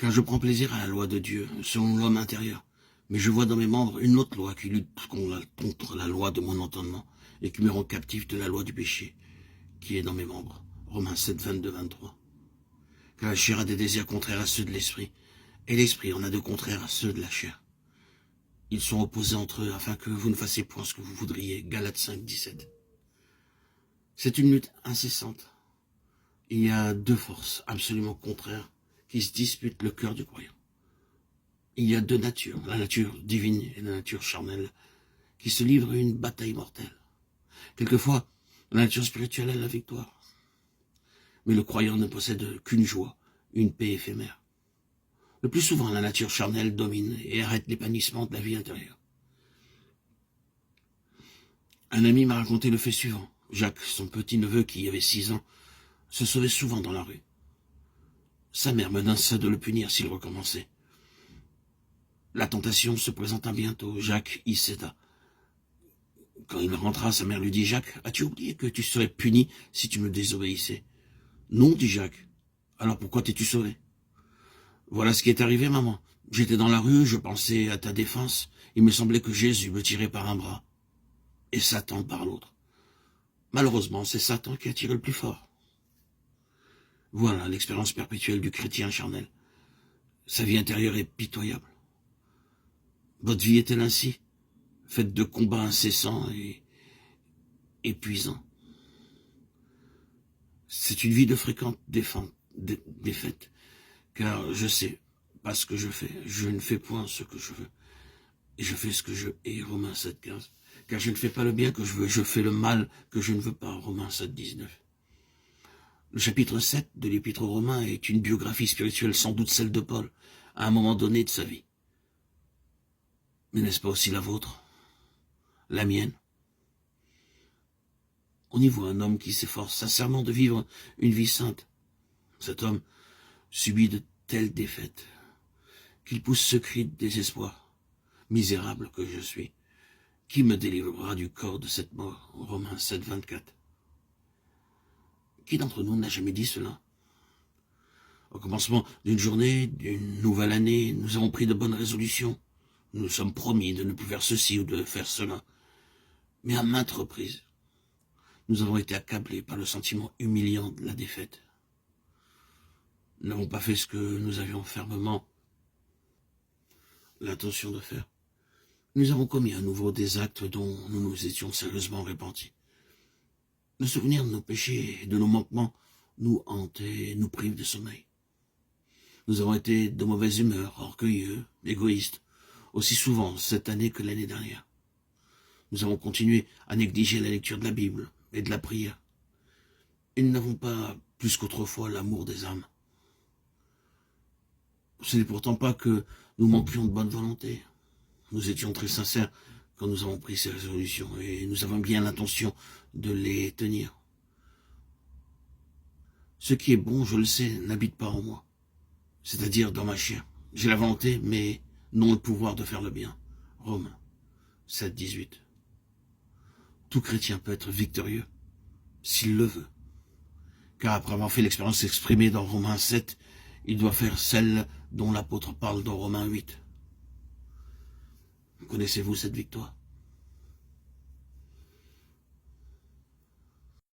car je prends plaisir à la loi de Dieu, selon l'homme intérieur. Mais je vois dans mes membres une autre loi qui lutte contre la loi de mon entendement et qui me rend captif de la loi du péché qui est dans mes membres. Romains 7, 22, 23. Car la chair a des désirs contraires à ceux de l'esprit, et l'esprit en a de contraires à ceux de la chair. Ils sont opposés entre eux afin que vous ne fassiez point ce que vous voudriez. Galates 5, 17. C'est une lutte incessante. Il y a deux forces absolument contraires qui se disputent le cœur du croyant. Il y a deux natures, la nature divine et la nature charnelle, qui se livrent une bataille mortelle. Quelquefois, la nature spirituelle a la victoire. Mais le croyant ne possède qu'une joie, une paix éphémère. Le plus souvent, la nature charnelle domine et arrête l'épanouissement de la vie intérieure. Un ami m'a raconté le fait suivant. Jacques, son petit-neveu qui avait 6 ans, se sauvait souvent dans la rue. Sa mère menaçait de le punir s'il recommençait. La tentation se présenta bientôt. Jacques y céda. Quand il rentra, sa mère lui dit « Jacques, as-tu oublié que tu serais puni si tu me désobéissais ?»« Non, dit Jacques. Alors pourquoi t'es-tu sauvé ?»« Voilà ce qui est arrivé, maman. J'étais dans la rue, je pensais à ta défense. Il me semblait que Jésus me tirait par un bras et Satan par l'autre. Malheureusement, c'est Satan qui a tiré le plus fort. » Voilà l'expérience perpétuelle du chrétien charnel. Sa vie intérieure est pitoyable. Votre vie est-elle ainsi, faite de combats incessants et épuisants? C'est une vie de fréquentes défaites, car je sais pas ce que je fais, je ne fais point ce que je veux, et je fais ce que je hais, Romains 7, 15. Car je ne fais pas le bien que je veux, je fais le mal que je ne veux pas, Romains 7, 19. Le chapitre 7 de l'Épître aux Romains est une biographie spirituelle, sans doute celle de Paul, à un moment donné de sa vie. Mais n'est-ce pas aussi la vôtre, la mienne? On y voit un homme qui s'efforce sincèrement de vivre une vie sainte. Cet homme subit de telles défaites qu'il pousse ce cri de désespoir. Misérable que je suis, qui me délivrera du corps de cette mort? Romains 7, 24. Qui d'entre nous n'a jamais dit cela? Au commencement d'une journée, d'une nouvelle année, nous avons pris de bonnes résolutions. Nous nous sommes promis de ne plus faire ceci ou de faire cela. Mais à maintes reprises, nous avons été accablés par le sentiment humiliant de la défaite. Nous n'avons pas fait ce que nous avions fermement l'intention de faire. Nous avons commis à nouveau des actes dont nous nous étions sérieusement repentis. Le souvenir de nos péchés et de nos manquements nous hante et nous prive de sommeil. Nous avons été de mauvaise humeur, orgueilleux, égoïstes, aussi souvent cette année que l'année dernière. Nous avons continué à négliger la lecture de la Bible et de la prière. Et nous n'avons pas, plus qu'autrefois, l'amour des âmes. Ce n'est pourtant pas que nous manquions de bonne volonté. Nous étions très sincères quand nous avons pris ces résolutions et nous avons bien l'intention de les tenir. Ce qui est bon, je le sais, n'habite pas en moi, c'est-à-dire dans ma chair. J'ai la volonté, mais non le pouvoir de faire le bien. Romains 7, 18. Tout chrétien peut être victorieux, s'il le veut. Car après avoir fait l'expérience exprimée dans Romains 7, il doit faire celle dont l'apôtre parle dans Romains 8. Connaissez-vous cette victoire?